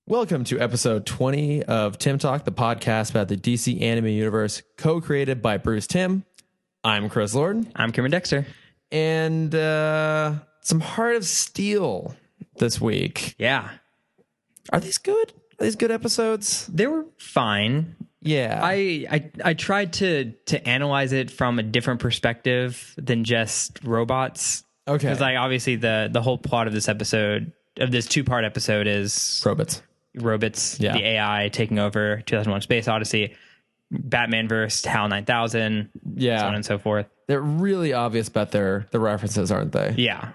Welcome to episode 20 of Timm Talk, the podcast about the DC anime universe, co-created by Bruce Timm. I'm Chris Lord. I'm Cameron Dexter. And some Heart of Steel this week. Yeah. Are these good? Are these good episodes? They were fine. Yeah. I tried to analyze it from a different perspective than just robots. Okay. Because obviously the whole plot of this episode, of this two-part episode, is robots, yeah. The AI taking over 2001 Space Odyssey, Batman versus HAL 9000, yeah, so on and so forth. They're really obvious about the references, aren't they? Yeah,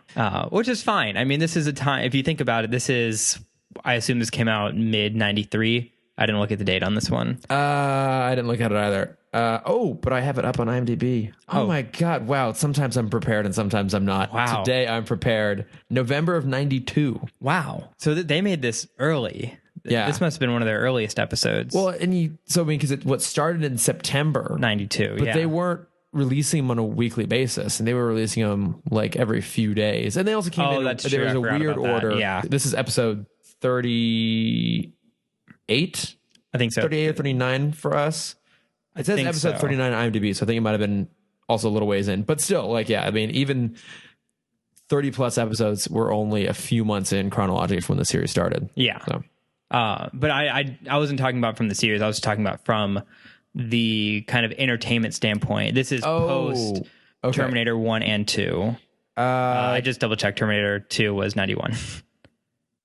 which is fine. I mean, this is a time, if you think about it, I assume this came out mid-93. I didn't look at the date on this one. I didn't look at it either. But I have it up on IMDb. Oh my God. Wow. Sometimes I'm prepared and sometimes I'm not. Wow. Today I'm prepared. November of 92. Wow. So they made this early. Yeah. This must have been one of their earliest episodes. Well, because what started in September 92. but yeah. they weren't releasing them on a weekly basis, and they were releasing them like every few days. And they also came in. That's there true. was a weird order. Yeah. This is episode 38. I think so. 38 or 39 for us. It says episode 39 on IMDb, so I think it might have been also a little ways in. But still, even 30 plus episodes were only a few months in chronologically from when the series started. Yeah. So. But I wasn't talking about from the series. I was talking about from the kind of entertainment standpoint. This is post Terminator 1 and 2. I just double checked. Terminator 2 was 91.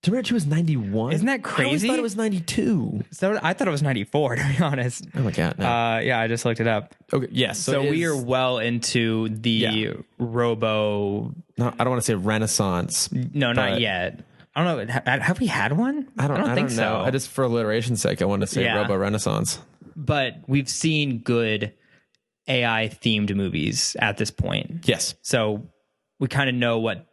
Terminator 2 was 91? Isn't that crazy? I always thought it was 92. So I thought it was 94, to be honest. Oh my God. No. Yeah, I just looked it up. Okay. Yes. So we are well into the robo. No, I don't want to say Renaissance. No, not yet. I don't know. Have we had one? I don't think so. I just, for alliteration's sake, I want to say Robo Renaissance. But we've seen good AI themed movies at this point. Yes. So we kind of know what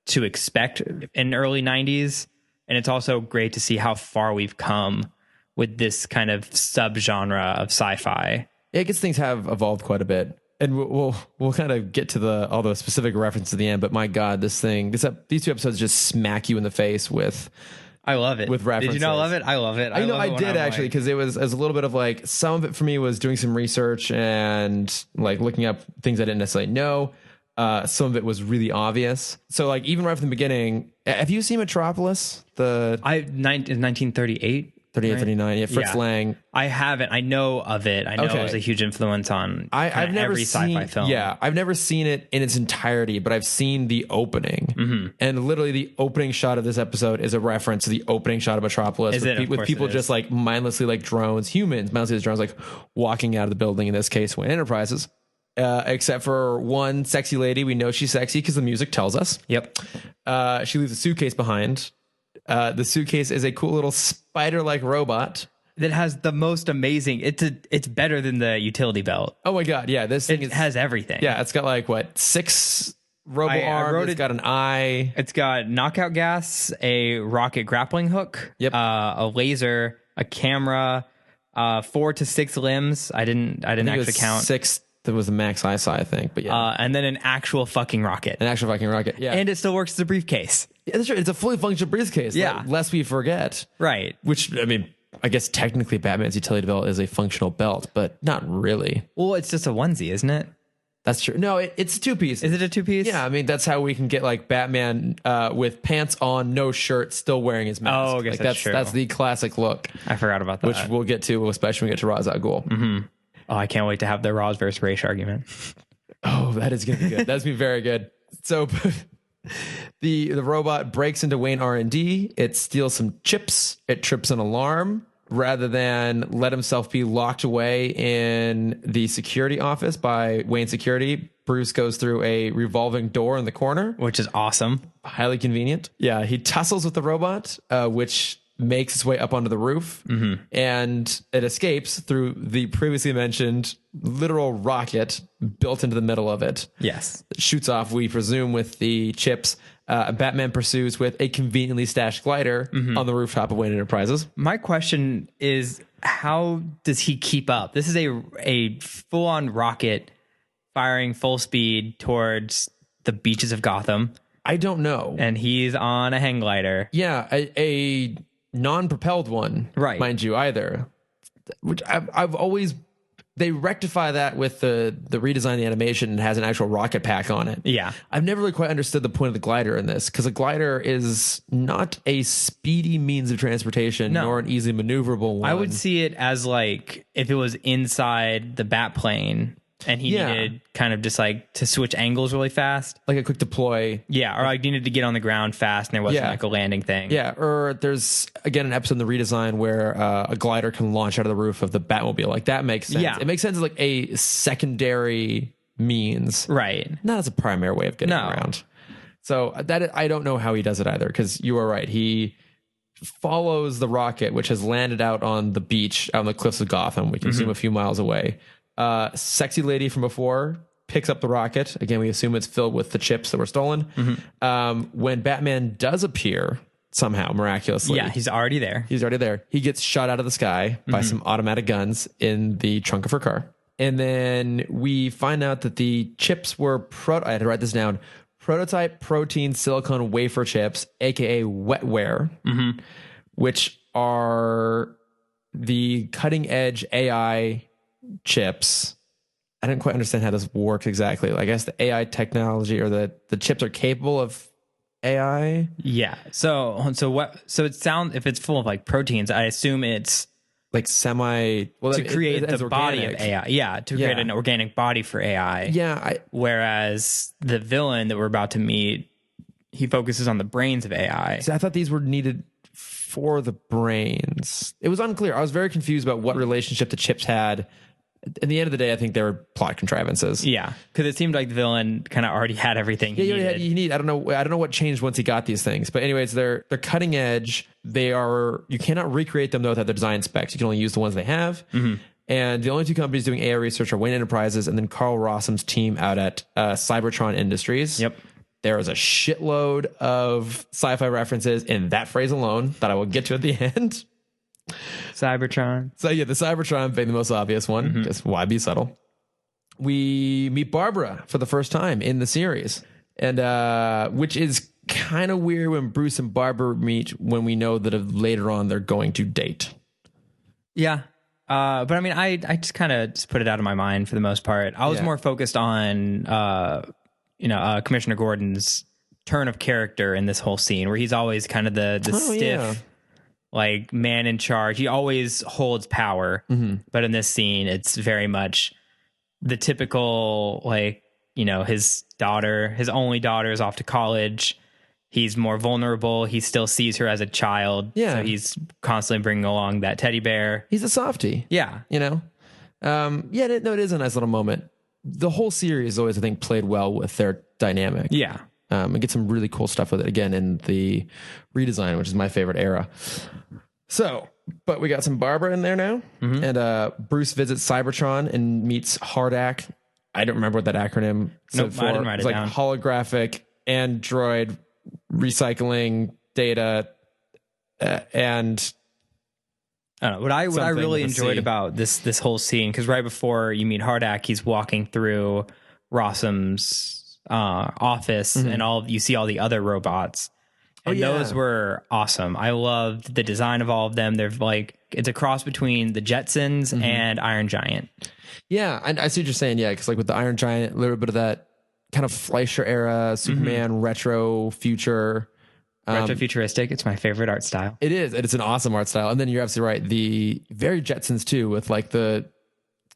to expect in early 90s. And it's also great to see how far we've come with this kind of subgenre of sci-fi. Yeah, I guess things have evolved quite a bit. And we'll kind of get to all the specific references at the end. But my God, these two episodes just smack you in the face with. I love it. With references. Did you not love it? I love it. I did actually, because it was a little bit of like, some of it for me was doing some research and like looking up things I didn't necessarily know. Some of it was really obvious. So like even right from the beginning, have you seen Metropolis? 1938. 38, 39. Yeah, Fritz Lang. I haven't. I know of it. I know it was a huge influence on I've never every sci-fi film. Yeah, I've never seen it in its entirety, but I've seen the opening. Mm-hmm. And literally the opening shot of this episode is a reference to the opening shot of Metropolis. With people just like mindlessly like drones, humans, mindlessly as drones, like walking out of the building, in this case, Wayne Enterprises. Except for one sexy lady. We know she's sexy because the music tells us. Yep. She leaves a suitcase behind. The suitcase is a cool little spider-like robot that has the most amazing. It's better than the utility belt. Oh my God! Yeah, this thing has everything. Yeah, it's got like 6 robo arms. It's got an eye. It's got knockout gas, a rocket grappling hook. Yep. A laser, a camera, 4 to 6 limbs. I didn't actually count. 6. That was the max eyesight, I think. But yeah, and then an actual fucking rocket. Yeah, and it still works as a briefcase. Yeah, that's right. It's a fully functional briefcase. Yeah, lest we forget. Right. Which, I mean, I guess technically Batman's utility belt is a functional belt, but not really. Well, it's just a onesie, isn't it? That's true. No, it's a 2-piece. Is it a 2-piece? Yeah, I mean, that's how we can get like Batman with pants on, no shirt, still wearing his mask. Oh, I guess that's true. That's the classic look. I forgot about that. Which we'll get to, especially when we get to Ra's al Ghul. Mm-hmm. Oh, I can't wait to have the Ra's versus Raish argument. Oh, that is going to be good. That's going to be very good. So the robot breaks into Wayne R&D. It steals some chips. It trips an alarm. Rather than let himself be locked away in the security office by Wayne Security, Bruce goes through a revolving door in the corner. Which is awesome. Highly convenient. Yeah, he tussles with the robot, which makes its way up onto the roof, and it escapes through the previously mentioned literal rocket built into the middle of it. Yes. It shoots off, we presume, with the chips. Batman pursues with a conveniently stashed glider on the rooftop of Wayne Enterprises. My question is, how does he keep up? This is a full-on rocket firing full speed towards the beaches of Gotham. I don't know. And he's on a hang glider. Yeah, a non-propelled one, right? Mind you, either. Which I've always, they rectify that with the redesign of the animation and has an actual rocket pack on it. Yeah. I've never really quite understood the point of the glider in this, because a glider is not a speedy means of transportation, nor an easily maneuverable one. I would see it as like if it was inside the bat plane and he needed kind of just like to switch angles really fast. Like a quick deploy. Yeah, or like needed to get on the ground fast and there wasn't like a landing thing. Yeah, or there's, again, an episode in the redesign where a glider can launch out of the roof of the Batmobile. Like, that makes sense. Yeah. It makes sense as like a secondary means. Right. Not as a primary way of getting around. So that I don't know how he does it either, because you are right. He follows the rocket, which has landed out on the beach, out on the cliffs of Gotham. We can zoom a few miles away. Sexy lady from before picks up the rocket. Again, we assume it's filled with the chips that were stolen. When Batman does appear, somehow, miraculously. Yeah, he's already there. He gets shot out of the sky by some automatic guns in the trunk of her car. And then we find out that the chips were, I had to write this down, prototype protein silicon wafer chips, aka wetware, which are the cutting edge AI chips. I didn't quite understand how this works exactly. I guess the AI technology, or the chips are capable of AI. Yeah. So it sounds, if it's full of like proteins, I assume it's like to create the body of AI. Yeah, to create an organic body for AI. Yeah. Whereas the villain that we're about to meet, he focuses on the brains of AI. So I thought these were needed for the brains. It was unclear. I was very confused about what relationship the chips had. At the end of the day, I think they were plot contrivances. Yeah, because it seemed like the villain kind of already had everything he needed. I don't know what changed once he got these things. But anyways, they're cutting edge. You cannot recreate them though without their design specs. You can only use the ones they have. And the only two companies doing AI research are Wayne Enterprises and then Carl Rossum's team out at Cybertron Industries. Yep. There is a shitload of sci-fi references in that phrase alone that I will get to at the end. Cybertron. So yeah, the Cybertron being the most obvious one. Just why be subtle? We meet Barbara for the first time in the series, and which is kind of weird when Bruce and Barbara meet when we know that later on they're going to date. Yeah. But I mean, I just kind of just put it out of my mind for the most part. I was more focused on, Commissioner Gordon's turn of character in this whole scene, where he's always kind of the stiff, like man in charge. He always holds power, but in this scene, it's very much the typical, like, his only daughter is off to college. He's more vulnerable. He still sees her as a child. Yeah. So he's constantly bringing along that teddy bear. He's a softie. Yeah. It is a nice little moment. The whole series always, I think, played well with their dynamic. Yeah. And get some really cool stuff with it, again, in the redesign, which is my favorite era. So, but we got some Barbara in there now. And Bruce visits Cybertron and meets Hardak. I don't remember what that acronym stood for. I didn't write it down. Like holographic android recycling data and I don't know. What I really enjoyed about this whole scene, because right before you meet Hardak, he's walking through Rossum's office, and you see all the other robots, and those were awesome. I loved the design of all of them. They're like, it's a cross between the Jetsons and Iron Giant. Yeah, I see what you're saying. Yeah, because like with the Iron Giant, a little bit of that kind of Fleischer era, Superman retro future. Retro-futuristic. It's my favorite art style. It is. It's an awesome art style. And then you're absolutely right. The very Jetsons too, with like the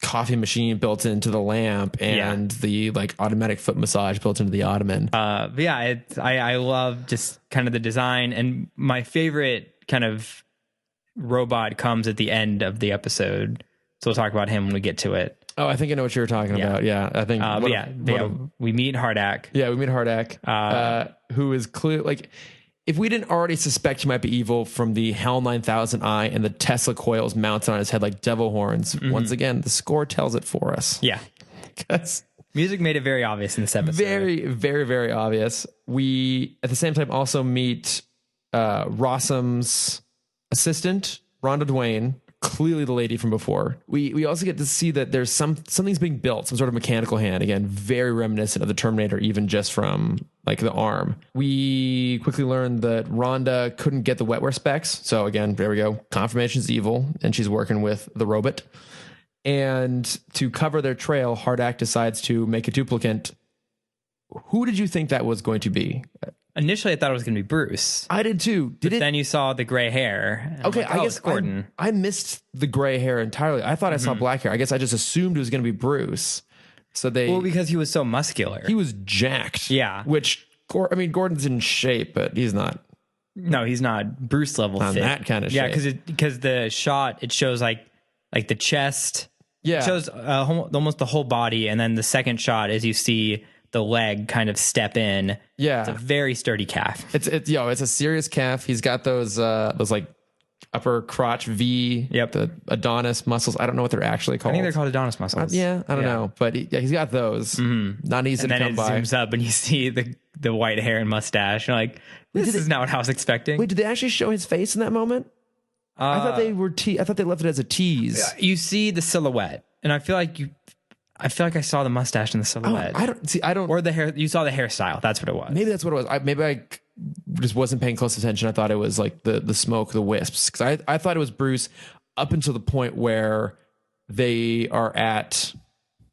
coffee machine built into the lamp and the like automatic foot massage built into the ottoman. I love just kind of the design, and my favorite kind of robot comes at the end of the episode. So we'll talk about him when we get to it. Oh, I think I know what you were talking about. Yeah, I think. We meet Hardak. Yeah, we meet Hardak, who is clear. Like, if we didn't already suspect he might be evil from the HAL 9000 eye and the Tesla coils mounted on his head like devil horns, once again, the score tells it for us. Yeah, because music made it very obvious in this episode. Very, very, very obvious. We at the same time also meet Rossum's assistant, Rhonda Duane. Clearly the lady from before. We also get to see that there's something's being built, some sort of mechanical hand. Again, very reminiscent of the Terminator, even just from like the arm. We quickly learned that Rhonda couldn't get the wetware specs. So again, there we go. Confirmation's evil, and she's working with the robot. And to cover their trail, Hardak decides to make a duplicate. Who did you think that was going to be? Initially, I thought it was going to be Bruce. I did too. Then you saw the gray hair. Okay, like, I guess Gordon. I missed the gray hair entirely. I thought I saw black hair. I guess I just assumed it was going to be Bruce. So because he was so muscular. He was jacked. Yeah. Which, Gordon's in shape, but he's not. No, he's not Bruce level on fit. That kind of shape. Yeah, because the shot, it shows like the chest. Yeah. It shows almost the whole body, and then the second shot is you see the leg kind of step in. Yeah. It's a very sturdy calf. It's a serious calf. He's got those like upper crotch V, the Adonis muscles. I don't know what they're actually called. I think they're called Adonis muscles. I don't know, but he's got those. Mm-hmm. Not easy to come by. And then it zooms up and you see the white hair and mustache. You're like, this is not what I was expecting. Wait, did they actually show his face in that moment? I thought they were. I thought they left it as a tease. You see the silhouette, and I feel like I saw the mustache in the silhouette. I don't. Or the hair. You saw the hairstyle. That's what it was. Maybe that's what it was. Maybe I just wasn't paying close attention. I thought it was like the smoke, the wisps, because I thought it was Bruce up until the point where they are at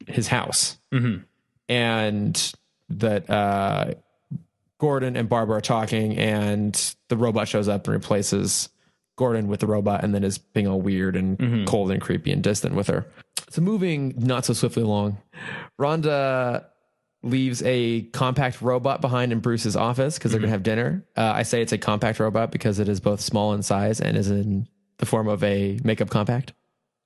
his house, and that Gordon and Barbara are talking, and the robot shows up and replaces Gordon with the robot, and then is being all weird and cold and creepy and distant with her. So moving not so swiftly along, Rhonda leaves a compact robot behind in Bruce's office because they're going to have dinner. I say it's a compact robot because it is both small in size and is in the form of a makeup compact.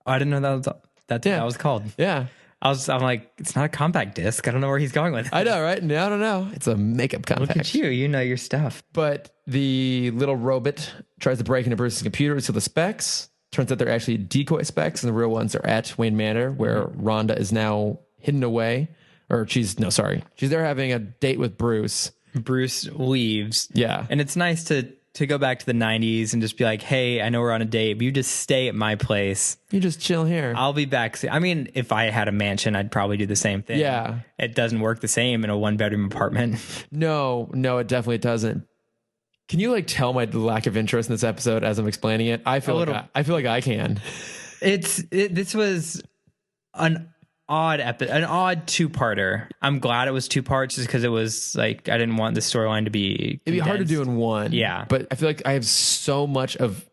Oh, I didn't know that was called. Yeah. I'm like, it's not a compact disc. I don't know where he's going with it. I know, right? No, I don't know. It's a makeup compact. Look at you. You know your stuff. But the little robot tries to break into Bruce's computer to see the specs. Turns out they're actually decoy specs, and the real ones are at Wayne Manor, where Rhonda is now hidden away. She's there having a date with Bruce. Bruce leaves. Yeah. And it's nice to go back to the 90s and just be like, hey, I know we're on a date, but you just stay at my place. You just chill here. I'll be back. I mean, if I had a mansion, I'd probably do the same thing. Yeah. It doesn't work the same in a 1-bedroom apartment. No, it definitely doesn't. Can you tell my lack of interest in this episode as I'm explaining it? I feel like I can. This was an odd two-parter. I'm glad it was 2 parts just because it was like I didn't want the storyline to be It'd be hard to do in one. Yeah. But I feel like I have so much of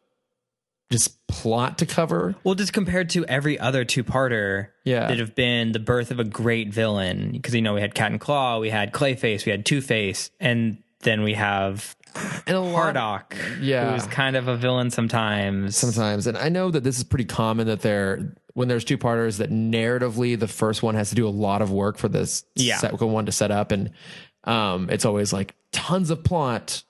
just plot to cover. Well, just compared to every other 2-parter that have been the birth of a great villain. Because, we had Cat and Claw, we had Clayface, we had Two-Face, and then we have Hardock, who's kind of a villain sometimes. And I know that this is pretty common that when there's 2-parters, that narratively the first one has to do a lot of work for this second one to set up, and it's always like tons of plot,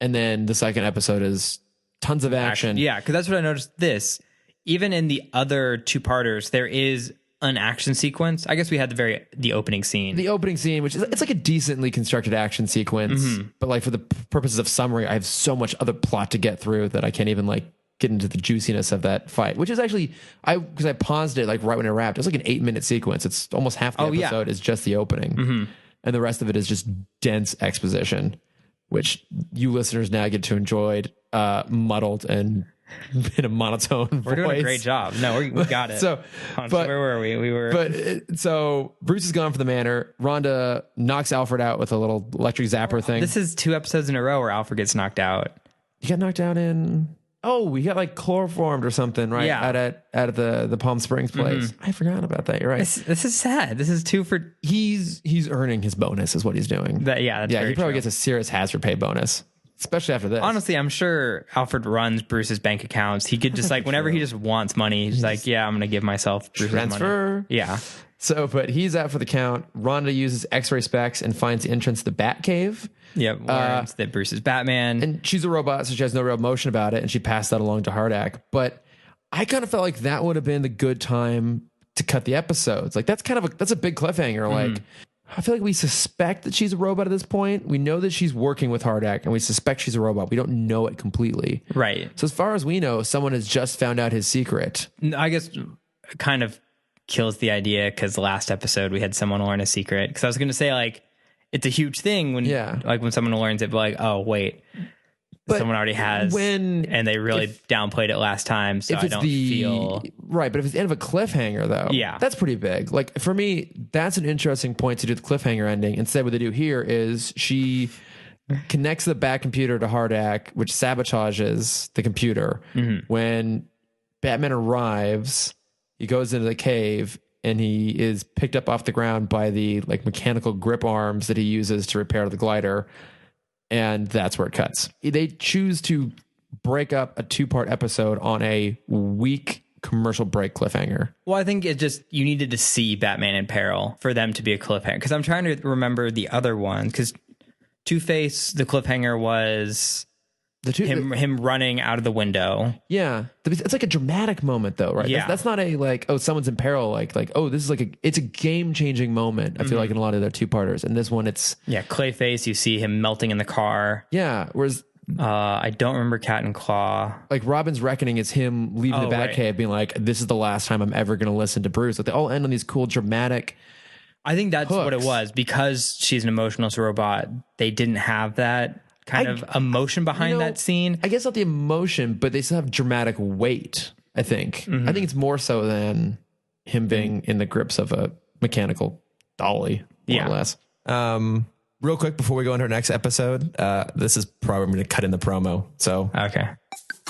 and then the second episode is tons of action. Yeah, because that's what I noticed. Even in the other 2-parters, there is an action sequence. I guess we had the opening scene. The opening scene, which is it's like a decently constructed action sequence, but for the purposes of summary, I have so much other plot to get through that I can't even get into the juiciness of that fight, which is actually because I paused it right when it wrapped. It was like an 8-minute sequence. It's almost half the episode is just the opening, and the rest of it is just dense exposition, which you listeners now get to enjoy, muddled and in a monotone We're voice. doing a great job. No, we got it. So where were we? So Bruce is gone from the manor. Rhonda knocks Alfred out with a little electric zapper thing. This is 2 episodes in a row where Alfred gets knocked out. He got knocked out in... Oh, he got chloroformed or something, right? Yeah. At the Palm Springs place. I forgot about that. You're right. This is sad. This is 2 for... He's earning his bonus is what he's doing. That's he probably gets a serious hazard pay bonus. Especially after this. Honestly, I'm sure Alfred runs Bruce's bank accounts. He could just whenever he just wants money, he's like, yeah, I'm going to give myself Bruce's transfer money. Yeah. So, but he's out for the count. Rhonda uses X-ray specs and finds the entrance to the Bat Cave. Yeah, learns that Bruce is Batman. And she's a robot, so she has no real emotion about it, and she passed that along to Hardak. But I kind of felt like that would have been the good time to cut the episodes. That's that's a big cliffhanger. I feel like we suspect that she's a robot at this point. We know that she's working with Hardak, and we suspect she's a robot. We don't know it completely. Right. So as far as we know, someone has just found out his secret. I guess kind of kills the idea because last episode we had someone learn a secret. Because I was going to say, it's a huge thing when like when someone learns it, but like, oh wait, but someone already has and they really downplayed it last time, so I don't feel right. But if it's the end of a cliffhanger though, that's pretty big. Like for me, that's an interesting point to do the cliffhanger ending. Instead, what they do here is she connects the Bat computer to Hardak, which sabotages the computer. When Batman arrives, he goes into the cave and he is picked up off the ground by the like mechanical grip arms that he uses to repair the glider. And that's where it cuts. They choose to break up a 2-part episode on a weak commercial break cliffhanger. Well, I think it just, you needed to see Batman in peril for them to be a cliffhanger. Because I'm trying to remember the other one. Because Two-Face, the cliffhanger was him running out of the window. Yeah. It's like a dramatic moment though, right? Yeah. That's not a like, oh, someone's in peril. Like, oh, this is like it's a game-changing moment. I feel like in a lot of their 2-parters. And this one, it's... Yeah, Clayface, you see him melting in the car. Yeah, whereas... I don't remember Cat and Claw. Like Robin's Reckoning is him leaving the Batcave being like, this is the last time I'm ever going to listen to Bruce. Like they all end on these cool dramatic... I think that's what it was. Because she's an emotionless robot, they didn't have that kind of emotion behind that scene. I guess not the emotion, but they still have dramatic weight, I think. I think it's more so than him being in the grips of a mechanical dolly, more or less. Real quick before we go into our next episode, this is probably going to cut in the promo. So okay.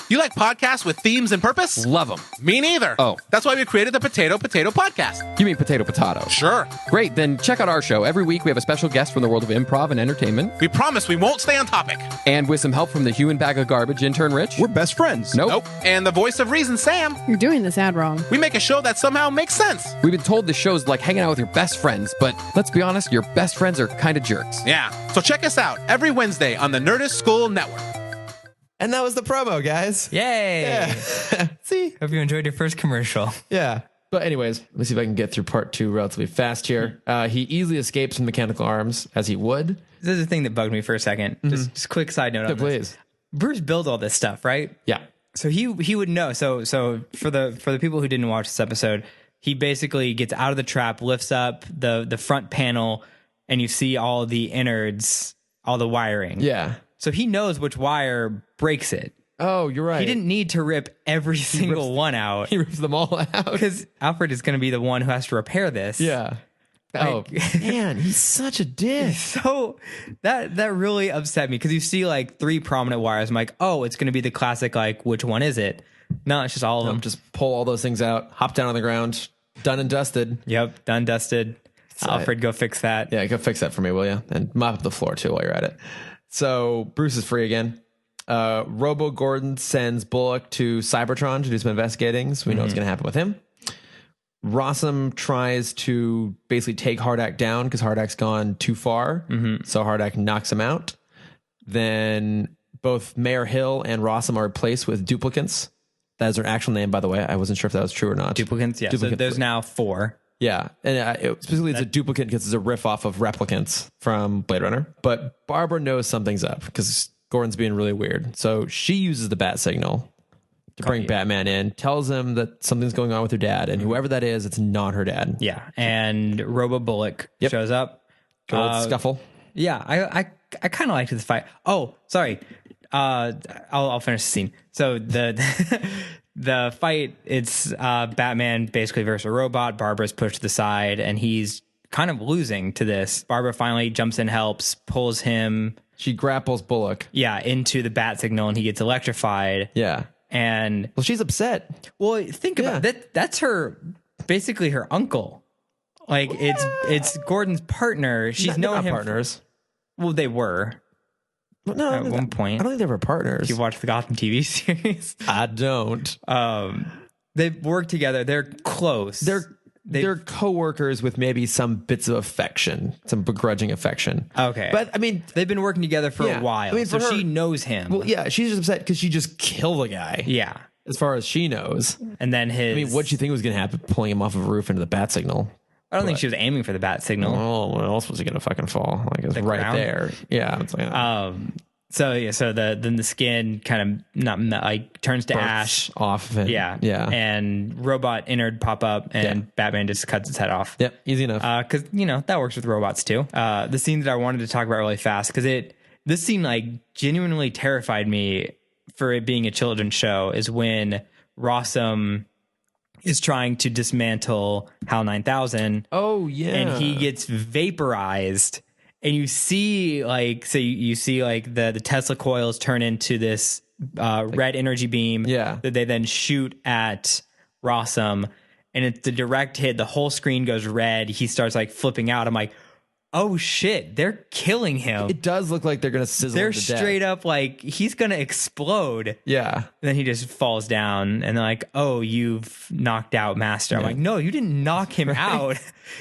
You like podcasts with themes and purpose? Love them. Me neither. Oh. That's why we created the Potato Podcast. You mean Potato? Sure. Great, then check out our show. Every week we have a special guest from the world of improv and entertainment. We promise we won't stay on topic. And with some help from the human bag of garbage intern Rich. We're best friends. Nope. And the voice of reason, Sam. You're doing this ad wrong. We make a show that somehow makes sense. We've been told the show's like hanging out with your best friends, but let's be honest, your best friends are kind of jerks. Yeah. So check us out every Wednesday on the Nerdist School Network. And that was the promo, guys. Yay. Yeah. See? Hope you enjoyed your first commercial. Yeah. But anyways, let's see if I can get through part 2 relatively fast here. He easily escapes from mechanical arms, as he would. This is the thing that bugged me for a second. Just quick side note on please. this. Bruce builds all this stuff, right? Yeah. So he would know. So for the people who didn't watch this episode, he basically gets out of the trap, lifts up the front panel, and you see all the innards, all the wiring. Yeah. So he knows which wire breaks it. Oh, you're right. He didn't need to rip every single one out. He rips them all out. Because Alfred is going to be the one who has to repair this. Yeah. Oh, man, he's such a dick. So that really upset me because you see like 3 prominent wires. I'm like, oh, it's going to be the classic, like, which one is it? No, it's just all of them. Just pull all those things out, hop down on the ground, done and dusted. Yep, done, dusted. Alfred, go fix that. Yeah, go fix that for me, will you? And mop up the floor, too, while you're at it. So Bruce is free again. Robo Gordon sends Bullock to Cybertron to do some investigating, so we know what's going to happen with him. Rossum tries to basically take Hardak down because Hardak's gone too far, so Hardak knocks him out. Then both Mayor Hill and Rossum are replaced with duplicants. That is their actual name, by the way. I wasn't sure if that was true or not. Duplicants, yeah. So there's now 4. Yeah, and specifically it's a duplicate because it's a riff off of replicants from Blade Runner. But Barbara knows something's up because Gordon's being really weird. So she uses the bat signal to bring Batman in, tells him that something's going on with her dad, and whoever that is, it's not her dad. Yeah, and Robo Bullock shows up. Good old scuffle. Yeah, I kind of liked this fight. Oh, sorry. I'll finish the scene. So the fight, it's Batman basically versus a robot. Barbara's pushed to the side, and he's kind of losing to this. Barbara finally jumps in, helps, pulls him. She grapples Bullock. Yeah, into the bat signal, and he gets electrified. Yeah. And well, she's upset. Well, think about that. That's basically her uncle. Like it's Gordon's partner. She's known him partners. Well, they were. No, at one point. I don't think they were partners. You watched the Gotham TV series? I don't. They've worked together. They're close. They're co-workers with maybe some bits of affection, some begrudging affection. Okay. But I mean, they've been working together for a while. I mean, so she knows him. Well, yeah, she's just upset because she just killed a guy. Yeah. As far as she knows. And then what'd she think was going to happen pulling him off of a roof into the bat signal? I don't think she was aiming for the bat signal. Oh, where else was he going to fucking fall? Like, it's right there. Yeah. It's like, So then the skin kind of not like turns to ash off of it. Yeah. And robot innard pop up, and Batman just cuts its head off. Yep, easy enough. Because that works with robots too. The scene that I wanted to talk about really fast, because this scene like genuinely terrified me for it being a children's show, is when Rossum is trying to dismantle HAL 9000. Oh yeah, and he gets vaporized. And you see you see the Tesla coils turn into this red energy beam that they then shoot at Rossum, and it's the direct hit. The whole screen goes red. He starts like flipping out. I'm like, oh shit, they're killing him. It does look like they're gonna sizzle. They're him to straight death. up like he's gonna explode. Yeah. And then he just falls down, and they're like, oh, you've knocked out Master. I'm like, no, you didn't knock him out.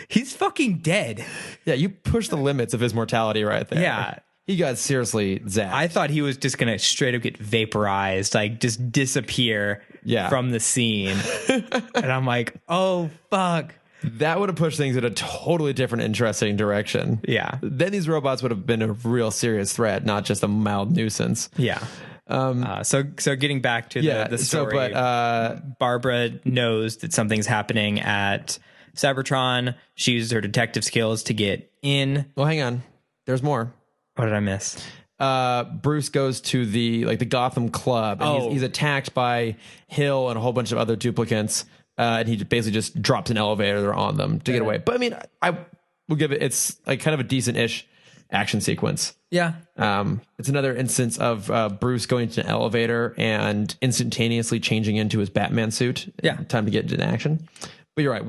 He's fucking dead. Yeah, you push the limits of his mortality right there. Yeah. He got seriously zapped. I thought he was just gonna straight up get vaporized, like just disappear from the scene. And I'm like, oh fuck. That would have pushed things in a totally different, interesting direction. Yeah. Then these robots would have been a real serious threat, not just a mild nuisance. Yeah. So getting back to the story, Barbara knows that something's happening at Cybertron. She uses her detective skills to get in. Well, hang on. There's more. What did I miss? Bruce goes to the Gotham Club, and he's attacked by Hill and a whole bunch of other duplicates. And he basically just drops an elevator on them to get away. But I mean, I will give it's like kind of a decent-ish action sequence. Yeah. It's another instance of Bruce going to an elevator and instantaneously changing into his Batman suit. Yeah. Time to get into action. But you're right.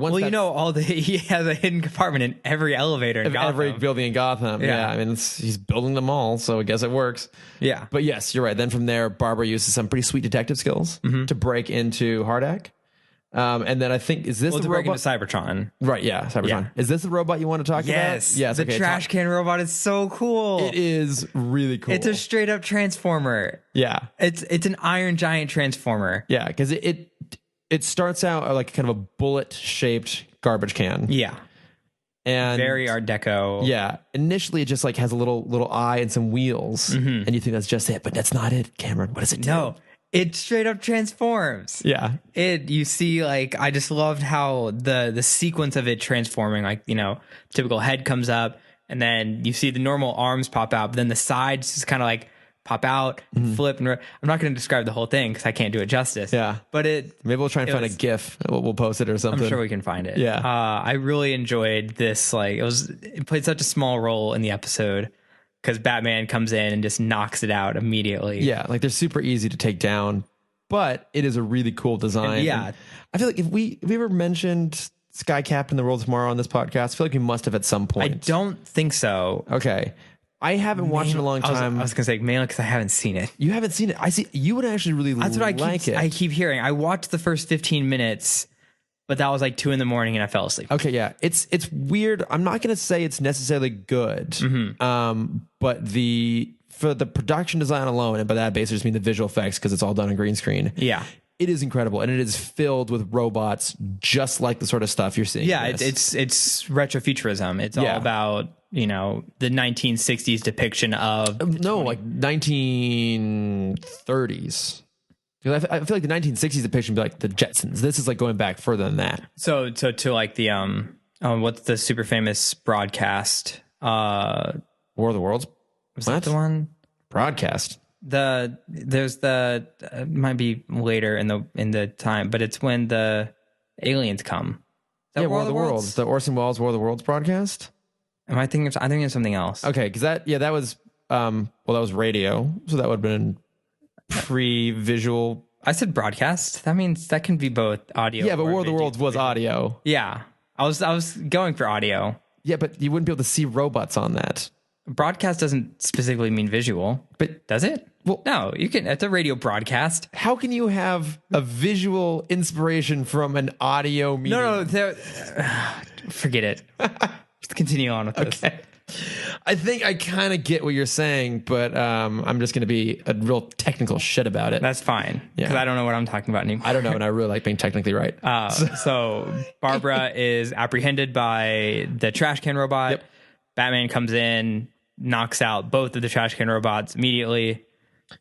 He has a hidden compartment in every elevator in Gotham. Every building in Gotham. Yeah. I mean, he's building them all, so I guess it works. Yeah. But yes, you're right. Then from there, Barbara uses some pretty sweet detective skills to break into Hardak. And then I think, is this the break robot? Into Cybertron. Right, yeah, Cybertron. Yeah. Is this the robot you want to talk about? Yes. The trash can robot is so cool. It is really cool. It's a straight up transformer. Yeah. It's an Iron Giant transformer. Yeah, because it starts out like kind of a bullet shaped garbage can. Yeah. And very Art Deco. Yeah. Initially it just like has a little eye and some wheels. And you think that's just it, but that's not it, Cameron. What does it do? No. It straight up transforms. Yeah. You see, like, I just loved how the sequence of it transforming, like, typical head comes up, and then you see the normal arms pop out, but then the sides just kind of like pop out, flip, and I'm not going to describe the whole thing because I can't do it justice. Yeah. But maybe we'll try and find a GIF. We'll post it or something. I'm sure we can find it. Yeah. I really enjoyed this. Like, it played such a small role in the episode, because Batman comes in and just knocks it out immediately. Yeah, like they're super easy to take down, but it is a really cool design. And yeah. And I feel like if we ever mentioned Sky Captain: The World Tomorrow on this podcast, I feel like we must have at some point. I don't think so. Okay. I haven't watched it in a long time. I was going to say mainly because I haven't seen it. You haven't seen it. I see. You would actually really That's what I keep hearing. I watched the first 15 minutes, but that was like 2 a.m. and I fell asleep. Okay, yeah. It's weird. I'm not going to say it's necessarily good, but for the production design alone, and by that basically just mean the visual effects because it's all done on green screen. Yeah. It is incredible, and it is filled with robots just like the sort of stuff you're seeing. Yeah, it's retrofuturism. It's all about, the 1960s depiction of... like 1930s. Because I feel like the 1960s depiction would be like the Jetsons. This is like going back further than that. So to like the what's the super famous broadcast? War of the Worlds. Was that the one? Broadcast. There's might be later in the time, but it's when the aliens come. War of the Worlds. The Orson Welles War of the Worlds broadcast. Am I thinking? I think it's something else. Okay, because that was that was radio, so that would have been pre-visual. I said broadcast. That means that can be both audio. Yeah, but War of the Worlds was audio. Yeah, I was going for audio. Yeah, but you wouldn't be able to see robots on that. Broadcast doesn't specifically mean visual, but does it? Well, no, you can. It's a radio broadcast. How can you have a visual inspiration from an audio medium? No, forget it. Just continue on with this. Okay. I think I kind of get what you're saying, but I'm just going to be a real technical shit about it. That's fine, because I don't know what I'm talking about anymore. I don't know, and I really like being technically right. So Barbara is apprehended by the trash can robot. Yep. Batman comes in, knocks out both of the trash can robots immediately.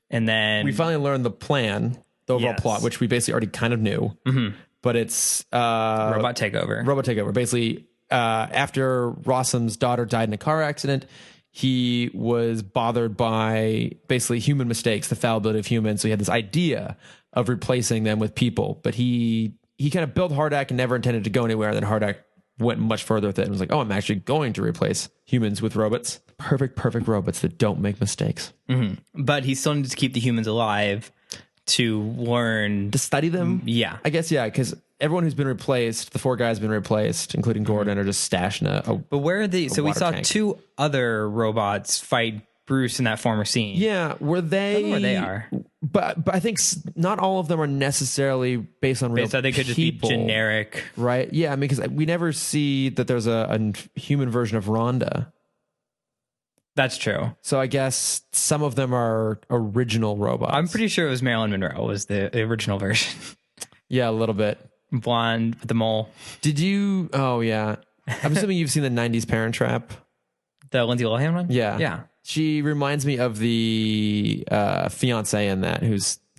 And then we finally learned the plan, the overall plot, which we basically already kind of knew. Mm-hmm. But it's robot takeover. Robot takeover. Basically, after Rossum's daughter died in a car accident, he was bothered by basically human mistakes, the fallibility of humans. So he had this idea of replacing them with people. But he kind of built Hardak and never intended to go anywhere. And then Hardak went much further with it and was like, oh, I'm actually going to replace humans with robots. Perfect robots that don't make mistakes. Mm-hmm. But he still needs to keep the humans alive to learn. To study them? Yeah. I guess, yeah, because everyone who's been replaced, the 4 guys been replaced, including Gordon, are just stashed in a But where are they? So we saw tank. 2 other robots fight Bruce in that former scene. Yeah, were they? I don't know where they are. But I think not all of them are necessarily based on real people. So they could just be generic. Right? Yeah, I mean, because we never see that there's a human version of Rhonda. That's true. So I guess some of them are original robots. I'm pretty sure it was Marilyn Monroe was the original version. Yeah, a little bit. Blonde with the mole. Did you? Oh, yeah. I'm assuming you've seen the 90s Parent Trap. The Lindsay Lohan one? Yeah. Yeah. She reminds me of the fiance in that,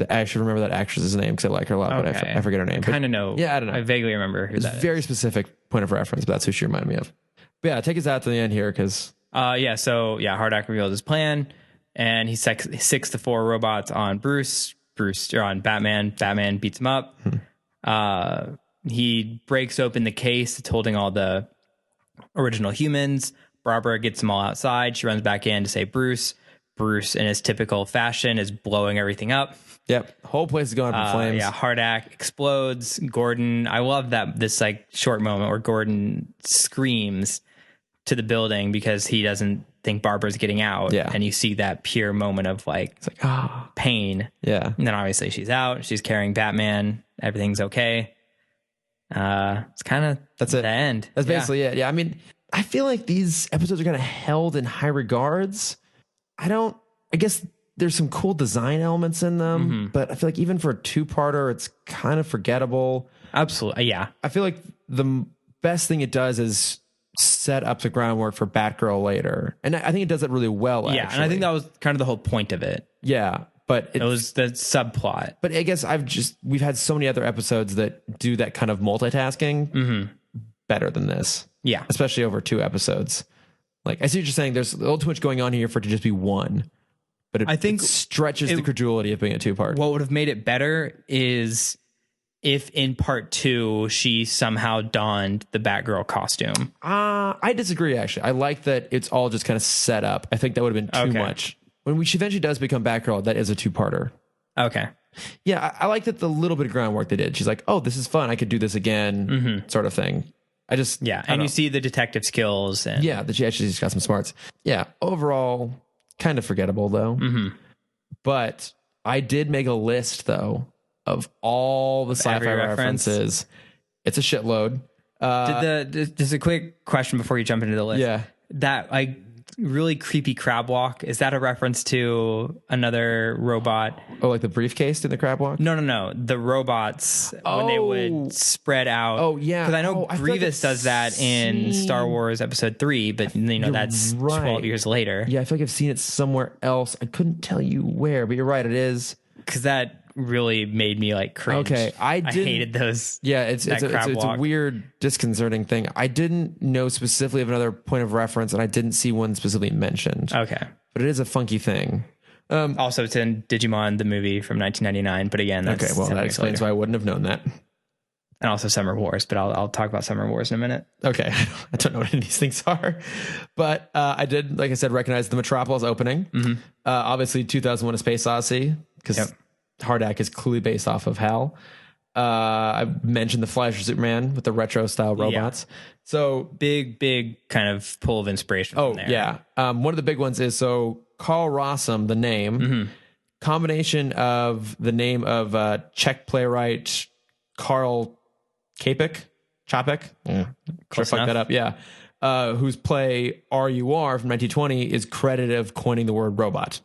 I should remember that actress's name because I like her a lot, but I forget her name. I kind of know. Yeah, I don't know. I vaguely remember who that is. Very specific point of reference, but that's who she reminded me of. But yeah, take us out to the end here because... Hardak reveals his plan, and he six the 4 robots on Bruce. You're on Batman. Batman beats him up. He breaks open the case that's holding all the original humans. Barbara gets them all outside. She runs back in to say Bruce. Bruce, in his typical fashion, is blowing everything up. Yep, whole place is going up in flames. Yeah, Hardak explodes. Gordon, I love this like short moment where Gordon screams to the building because he doesn't think Barbara's getting out. Yeah. And you see that pure moment of like pain. Yeah. And then obviously she's out. She's carrying Batman. Everything's okay. It's kind of that's it. The end. That's basically it. Yeah. I mean, I feel like these episodes are kind of held in high regards. I guess there's some cool design elements in them, but I feel like even for a 2-parter, it's kind of forgettable. Absolutely. Yeah. I feel like the best thing it does is set up the groundwork for Batgirl later. And I think it does it really well, Yeah, actually. and I think that was kind of the whole point of it. Yeah, but it was the subplot. But I guess we've had so many other episodes that do that kind of multitasking better than this. Yeah. Especially over 2 episodes. Like, I see what you're saying. There's a little too much going on here for it to just be one. But I think it stretches the credulity of being a 2-part. What would have made it better is if in part 2 she somehow donned the Batgirl costume. I disagree, actually. I like that it's all just kind of set up. I think that would have been too much. When she eventually does become Batgirl, that is a 2-parter. Okay. Yeah, I like that the little bit of groundwork they did. She's like, oh, this is fun. I could do this again, sort of thing. And you see the detective skills. And that she actually just got some smarts. Yeah, overall, kind of forgettable, though. But I did make a list, though, of all the sci-fi references. It's a shitload. Just a quick question before you jump into the list. Yeah. That really creepy crab walk, is that a reference to another robot? Oh, like the briefcase in the crab walk? No. The robots when they would spread out. Oh, yeah. Because I know Grievous does that in Star Wars Episode 3, but that's 12 years later. Yeah, I feel like I've seen it somewhere else. I couldn't tell you where, but you're right, it is. Because that really made me like cringe. Okay, I hated those. Yeah, it's a weird, disconcerting thing. I didn't know specifically of another point of reference, and I didn't see one specifically mentioned. Okay, but it is a funky thing. Also, it's in Digimon the movie from 1999. But again, that's okay. Well, that explains why I wouldn't have known that. And also Summer Wars, but I'll talk about Summer Wars in a minute. Okay, I don't know what any of these things are, but I did, like I said, recognize the Metropolis opening. Obviously, 2001: A Space Odyssey, because Hardak is clearly based off of HAL. I mentioned the Flash or Superman with the retro style robots. Yeah. So big kind of pull of inspiration. Oh, from there. Yeah. One of the big ones is Carl Rossum, the name, combination of the name of Czech playwright Karl Čapek. Yeah. Sure fucked that up. Yeah. Whose play RUR from 1920 is credited of coining the word robot.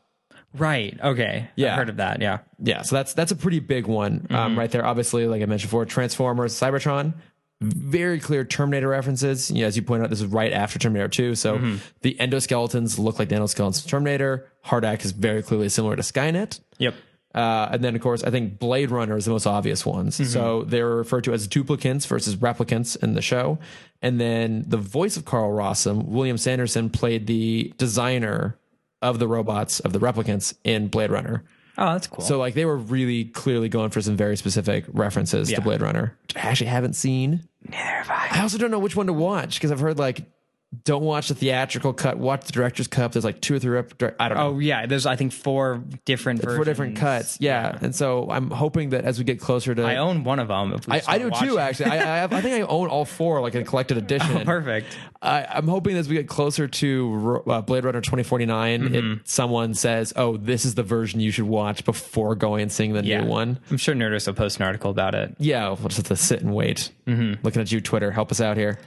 Right. Okay. Yeah. I've heard of that. Yeah. Yeah. So that's a pretty big one right there. Obviously, like I mentioned before, Transformers, Cybertron, very clear Terminator references. You know, as you point out, this is right after Terminator 2. So the endoskeletons look like the endoskeletons of Terminator. Hardak is very clearly similar to Skynet. Yep. And then, of course, I think Blade Runner is the most obvious ones. So they're referred to as duplicants versus replicants in the show. And then the voice of Carl Rossum, William Sanderson, played the designer of the robots, of the replicants in Blade Runner. Oh, that's cool. So, like, they were really clearly going for some very specific references to Blade Runner, which I actually haven't seen. Neither have I. I also don't know which one to watch because I've heard, like, don't watch the theatrical cut, watch the director's cut. There's like 2 or 3, I don't know. Oh, yeah. There's, I think, 4 different versions. 4 different cuts. Yeah. And so I'm hoping that as we get closer to... I own one of them. I do too, actually. I think I own all 4, like, in a collected edition. Oh, perfect. I'm hoping as we get closer to Blade Runner 2049, someone says, oh, this is the version you should watch before going and seeing the new one. I'm sure Nerdist will post an article about it. Yeah, we'll just have to sit and wait. Looking at you, Twitter. Help us out here.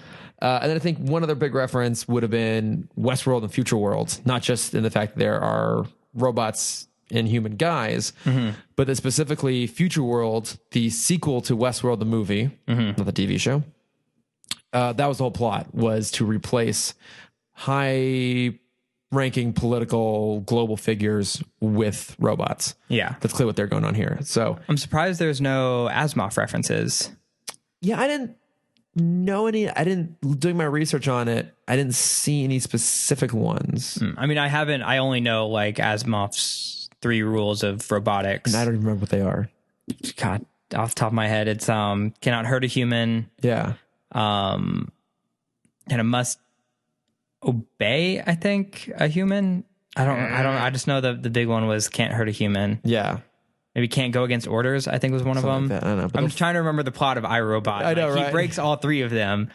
And then I think one other big reference would have been Westworld and Future World, not just in the fact that there are robots in human guise, but that specifically Future World, the sequel to Westworld, the movie, not the TV show. That was the whole plot, was to replace high-ranking political global figures with robots. Yeah. That's clearly what they're going on here. So I'm surprised there's no Asimov references. Yeah, I didn't know any. Doing my research on it, I didn't see any specific ones. I mean, I only know like Asimov's 3 rules of robotics. And I don't even remember what they are. God, off the top of my head, it's cannot hurt a human. Yeah. And it must obey, I think, a human. I just know the big one was can't hurt a human. Yeah. Maybe can't go against orders, I think was one Something of them. like that. I don't know. I'm just trying to remember the plot of iRobot. I know, right? He breaks all 3 of them.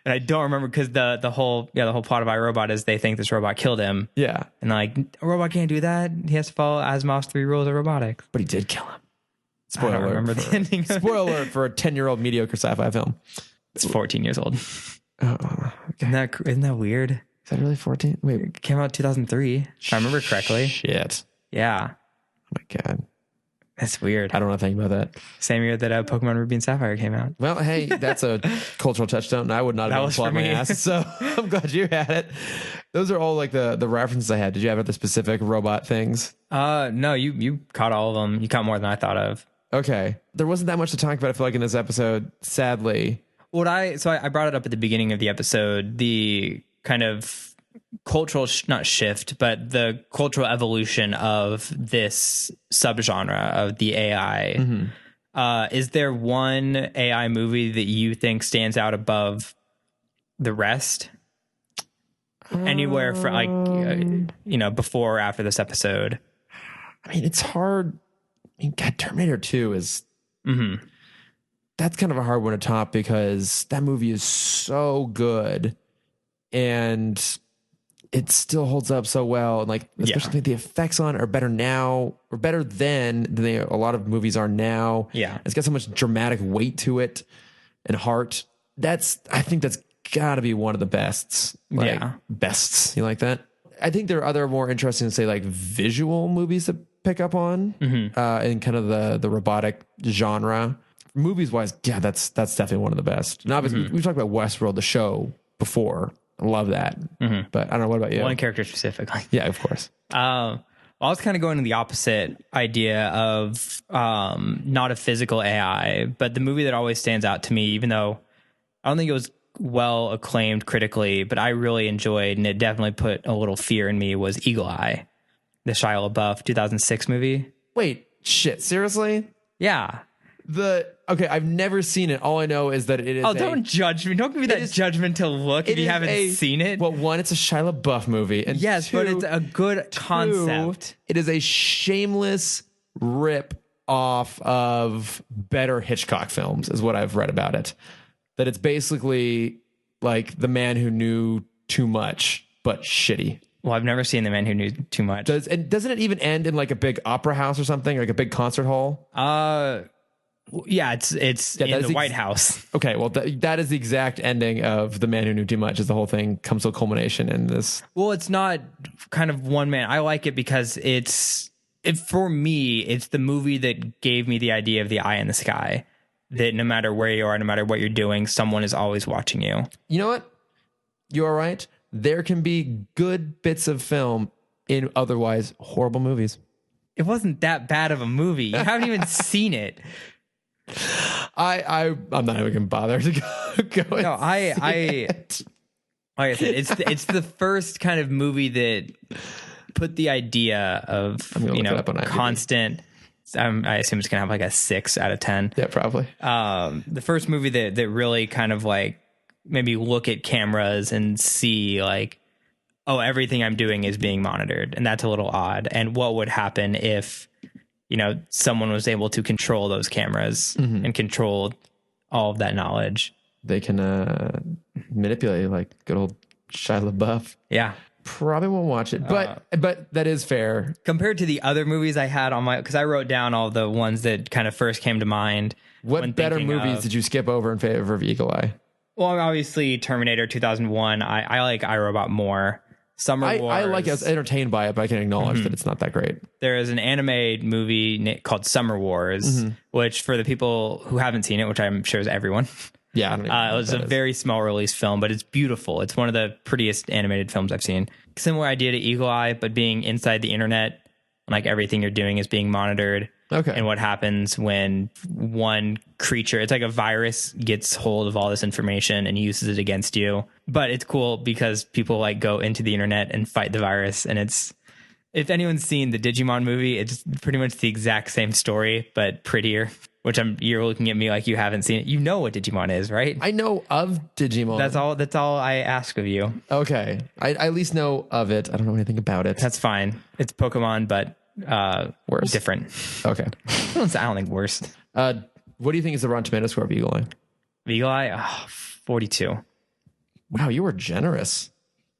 And I don't remember because the whole plot of iRobot is they think this robot killed him. Yeah. And like, a robot can't do that. He has to follow Asimov's 3 rules of robotics. But he did kill him. I don't remember the ending. Spoiler alert for a 10-year-old mediocre sci-fi film. It's 14 years old. Oh, okay. Isn't that weird? Is that really 14? Wait. It came out 2003, if I remember correctly. Shit. Yeah. Oh my God. That's weird. I don't know anything about that. Same year that Pokemon Ruby and Sapphire came out. Well, hey, that's a cultural touchdown, and I would not have applauded my ass. So I'm glad you had it. Those are all like the references I had. Did you have other specific robot things? No, you caught all of them. You caught more than I thought of. Okay. There wasn't that much to talk about, I feel like, in this episode, sadly. I brought it up at the beginning of the episode, the kind of cultural not shift, but the cultural evolution of this subgenre of the AI. Is there one AI movie that you think stands out above the rest? Anywhere for like before or after this episode? I mean, it's hard. I mean, God, Terminator 2 is that's kind of a hard one to top because that movie is so good and it still holds up so well. And like, especially the effects on it are better now or better then than a lot of movies are now. Yeah. It's got so much dramatic weight to it and heart. I think that's gotta be one of the bests. Like, bests. You like that? I think there are other more interesting, say, like visual movies to pick up on in kind of the robotic genre. Movies wise, yeah, that's definitely one of the best. And obviously, we've talked about Westworld, the show, before. I love that. But I don't know. What about you? One character specifically. Yeah, of course. I was kind of going to the opposite idea of not a physical AI, but the movie that always stands out to me, even though I don't think it was well acclaimed critically, but I really enjoyed, and it definitely put a little fear in me, was Eagle Eye, the Shia LaBeouf 2006 movie. Wait, shit, seriously? Yeah. Okay, I've never seen it. All I know is that it is. Oh, don't judge me. Don't give me that judgmental look if you haven't seen it. Well, one, it's a Shia LaBeouf movie, and yes, but it's a good concept. It is a shameless rip off of better Hitchcock films, is what I've read about it. That it's basically like The Man Who Knew Too Much, but shitty. Well, I've never seen The Man Who Knew Too Much. And doesn't it even end in like a big opera house or something, like a big concert hall? Yeah, it's in the White House. Okay, well, that is the exact ending of The Man Who Knew Too Much, as the whole thing comes to a culmination in this. Well, it's not kind of one man. I like it because for me, it's the movie that gave me the idea of the eye in the sky. that no matter where you are, no matter what you're doing, someone is always watching you. You know what? You are right. There can be good bits of film in otherwise horrible movies. It wasn't that bad of a movie. You haven't even seen it. I'm not even gonna bother to go. No, like I said, it's the first kind of movie that put the idea of constant. I assume it's gonna have like a 6 out of 10. Yeah, probably. The first movie that really kind of like maybe look at cameras and see like, oh, everything I'm doing is being monitored, and that's a little odd. And what would happen if, someone was able to control those cameras and control all of that knowledge? They can manipulate like good old Shia LaBeouf. Yeah. Probably won't watch it, but that is fair. Compared to the other movies I had on because I wrote down all the ones that kind of first came to mind. What better movies did you skip over in favor of Eagle Eye? Well, obviously Terminator 2001. I like iRobot more. Summer Wars. I like it. I was entertained by it, but I can acknowledge that it's not that great. There is an anime movie called Summer Wars, which for the people who haven't seen it, which I'm sure is everyone. Yeah, it was a very small release film, but it's beautiful. It's one of the prettiest animated films I've seen. Similar idea to Eagle Eye, but being inside the internet, like everything you're doing is being monitored. Okay. And what happens when one creature, it's like a virus, gets hold of all this information and uses it against you. But it's cool because people like go into the internet and fight the virus. And if anyone's seen the Digimon movie, it's pretty much the exact same story, but prettier. Which you're looking at me like you haven't seen it. You know what Digimon is, right? I know of Digimon. That's all I ask of you. Okay. I at least know of it. I don't know anything about it. That's fine. It's Pokemon, but worse. Different. Okay. I don't think worse. What do you think is the Rotten Tomato score of Eagle Eye? Eagle Eye? 42. Wow, you were generous.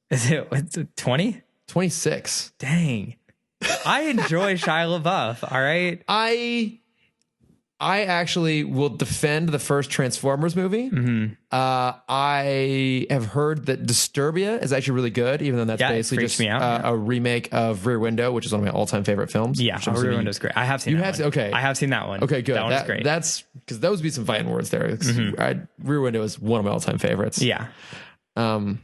Is it 20? 26. Dang. I enjoy Shia LaBeouf, all right? I actually will defend the first Transformers movie. I have heard that Disturbia is actually really good, even though that's basically just a remake of Rear Window, which is one of my all-time favorite films. Yeah, Rear Window is great. I have seen that one. Okay. I have seen that one. Okay, good. That one's great. That's because those would be some fighting words there. Rear Window is one of my all-time favorites. Yeah. Well,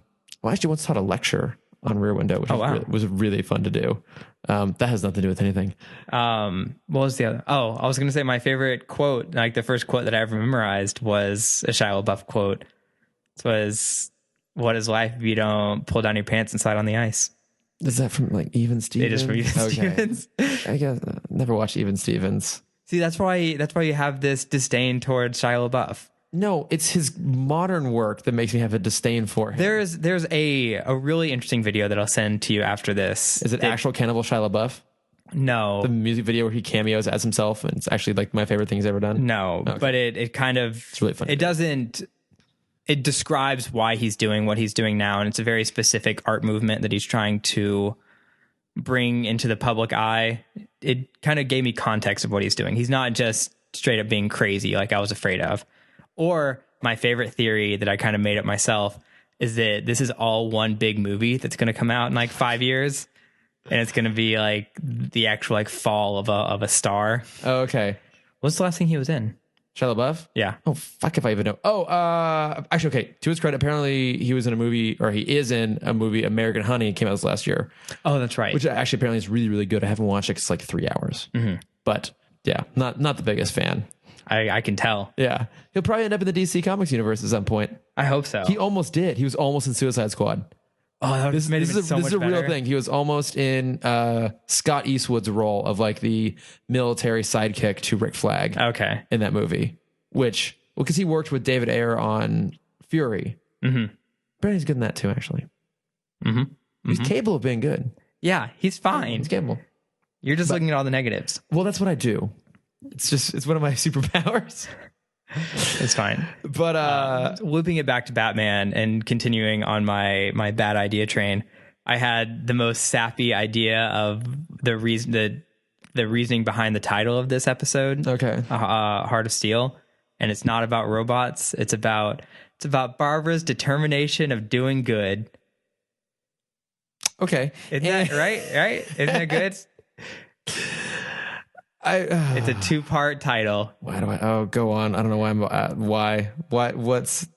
I actually once taught a lecture on Rear Window, which was really fun to do. That has nothing to do with anything. What was the other? Oh, I was going to say my favorite quote, like the first quote that I ever memorized was a Shia LaBeouf quote. It was, "What is life if you don't pull down your pants and slide on the ice?" Is that from like Even Stevens? It is from Even Stevens. I guess never watched Even Stevens. See, that's why you have this disdain towards Shia LaBeouf. No, it's his modern work that makes me have a disdain for him. There's a really interesting video that I'll send to you after this. Is it actual Cannibal Shia LaBeouf? No. The music video where he cameos as himself, and it's actually like my favorite thing he's ever done? No, okay. But it kind of... It's really fun. It describes why he's doing what he's doing now, and it's a very specific art movement that he's trying to bring into the public eye. It kind of gave me context of what he's doing. He's not just straight up being crazy like I was afraid of. Or my favorite theory that I kind of made up myself is that this is all one big movie that's going to come out in like 5 years. And it's going to be like the actual like fall of a star. Oh, okay. What's the last thing he was in? Shia LaBeouf? Yeah. Oh, fuck if I even know. Oh, actually, okay. To his credit, apparently he was in a movie, or he is in a movie, American Honey, came out this last year. Oh, that's right. Which actually apparently is really, really good. I haven't watched it. It's like 3 hours. But yeah, not the biggest fan. I can tell. Yeah. He'll probably end up in the DC Comics universe at some point. I hope so. He almost did. He was almost in Suicide Squad. Oh, this is a real thing. He was almost in Scott Eastwood's role of like the military sidekick to Rick Flag. Okay. In that movie, because he worked with David Ayer on Fury. Brandon's good in that too, actually. He's capable of being good. Yeah, he's fine. He's capable. You're just looking at all the negatives. Well, that's what I do. It's one of my superpowers. It's fine. But looping it back to Batman and continuing on my bad idea train, I had the most sappy idea of the reasoning behind the title of this episode. Okay. Heart of Steel. And it's not about robots. It's about Barbara's determination of doing good. Okay. Isn't that right? Isn't that good? It's a 2-part title. Why do I? Oh, go on. I don't know why why? What's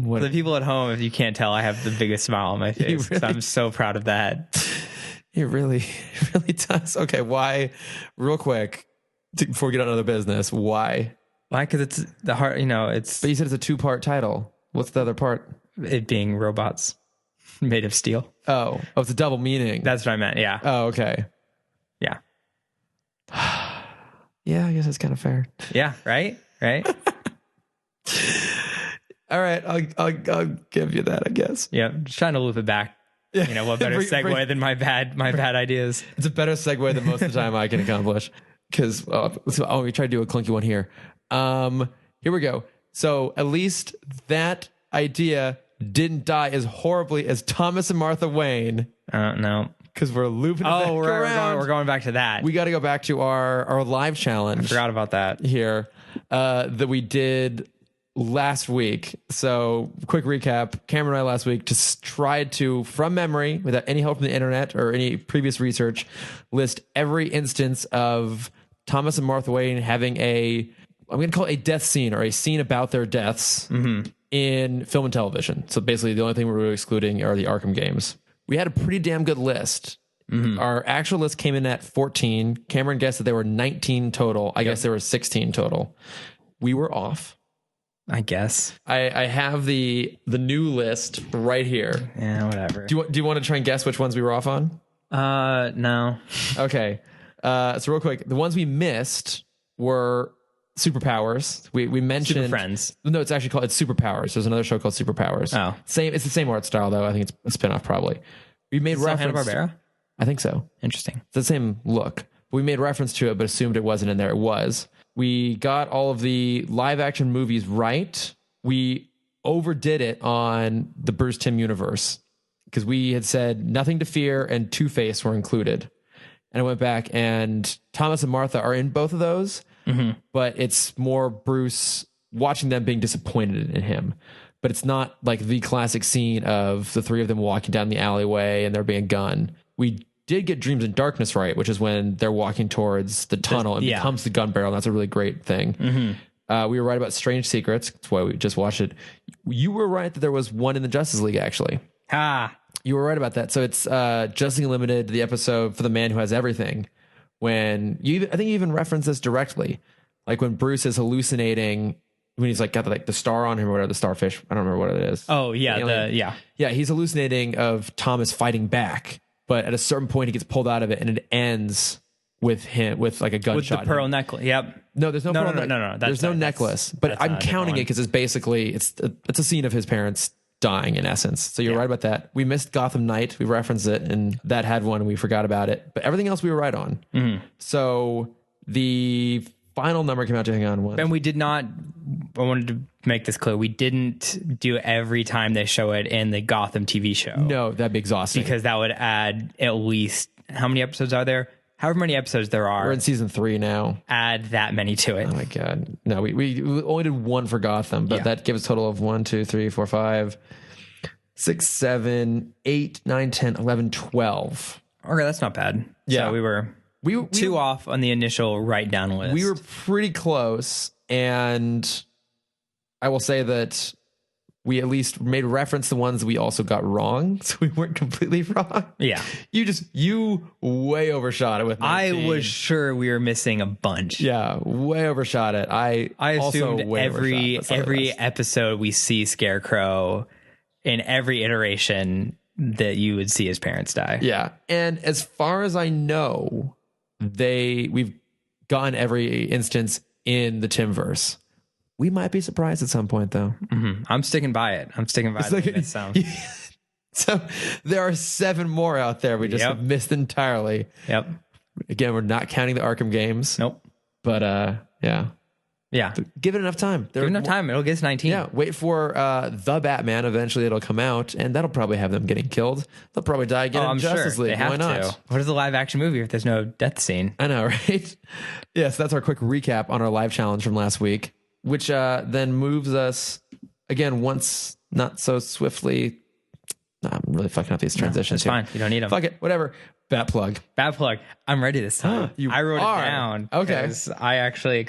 For the people at home, if you can't tell, I have the biggest smile on my face. Really, So I'm so proud of that. It really does. Okay, why? Real quick, before we get on to the business, why? Why? Because it's the heart. It's. But you said it's a 2-part title. What's the other part? It being robots made of steel. Oh, it's a double meaning. That's what I meant. Yeah. Oh, okay. Yeah. Yeah, I guess that's kind of fair. Yeah. Right. All right, I'll give you that, I guess. Yeah. Just trying to loop it back. Yeah. What better segue than my bad ideas? It's a better segue than most of the time I can accomplish. Because we try to do a clunky one here. Here we go. So at least that idea didn't die as horribly as Thomas and Martha Wayne. No. Because we're looping it back around. We're going back to that. We got to go back to our live challenge. I forgot about that. Here that we did last week. So quick recap. Cameron and I last week just tried to, from memory, without any help from the internet or any previous research, list every instance of Thomas and Martha Wayne having I'm going to call it a death scene or a scene about their deaths in film and television. So basically the only thing we were excluding are the Arkham games. We had a pretty damn good list. Our actual list came in at 14. Cameron guessed that there were 19 total. I guess there were 16 total. We were off. I guess. I have the new list right here. Yeah, whatever. Do you want to try and guess which ones we were off on? No. Okay. So real quick, the ones we missed were Superpowers. We mentioned Super Friends. No, it's Superpowers. There's another show called Superpowers. Oh. It's the same art style though. I think it's a spinoff probably. We made reference. Hanna-Barbera? I think so. Interesting. It's the same look. We made reference to it, but assumed it wasn't in there. It was. We got all of the live action movies right. We overdid it on the Bruce Timm universe because we had said Nothing to Fear and Two-Face were included. And I went back and Thomas and Martha are in both of those, but it's more Bruce watching them being disappointed in him. But it's not like the classic scene of the three of them walking down the alleyway and there being a gun. We did get Dreams in Darkness right, which is when they're walking towards the tunnel and becomes the gun barrel. And that's a really great thing. We were right about Strange Secrets. That's why we just watched it. You were right that there was one in the Justice League, actually. You were right about that. So it's Justice League Unlimited, the episode for the man who has everything. I think you even referenced this directly. Like when Bruce is hallucinating, when he's like got the star on him or whatever, the starfish. I don't remember what it is. Oh, yeah. Yeah, he's hallucinating of Thomas fighting back. But at a certain point, he gets pulled out of it, and it ends with him with like a gunshot. With the pearl necklace. Yep. No, there's no pearl necklace. No. There's no necklace. But I'm counting it because it's basically it's a scene of his parents dying in essence. So you're right about that. We missed Gotham Knight. We referenced it, and that had one, and we forgot about it. But everything else we were right on. So the final number came out to hang on one. And we did not. I wanted to make this clear. We didn't do every time they show it in the Gotham TV show. No, that'd be exhausting. Because that would add at least, how many episodes are there? However many episodes there are. We're in season 3 now. Add that many to it. Oh my God. No, we only did one for Gotham, but that gives a total of 1, 2, 3, 4, 5, 6, 7, 8, 9, 10, 11, 12. Okay, that's not bad. Yeah. So we were two off on the initial write down list. We were pretty close, and I will say that we at least made reference to the ones we also got wrong, so we weren't completely wrong. Yeah. You way overshot it with 19. I was sure we were missing a bunch. Yeah, way overshot it. I assumed also every episode we see Scarecrow in every iteration that you would see his parents die. Yeah. And as far as I know, we've gotten every instance in the Timmverse. We might be surprised at some point, though. I'm sticking by it. So there are 7 more out there we just have missed entirely. Yep. Again, we're not counting the Arkham games. Nope. But yeah. Give it enough time. Give it enough time. It'll get to 19. Yeah. Wait for the Batman. Eventually it'll come out, and that'll probably have them getting killed. They'll probably die again in Justice League. They have Why not? to. What is a live action movie if there's no death scene? I know, right? Yes, that's our quick recap on our live challenge from last week, which then moves us again once not so swiftly. I'm really fucking up these transitions. It's fine. You don't need them. Fuck it. Whatever. Bat plug. Bat plug. I'm ready this time. I wrote it down. Okay. Because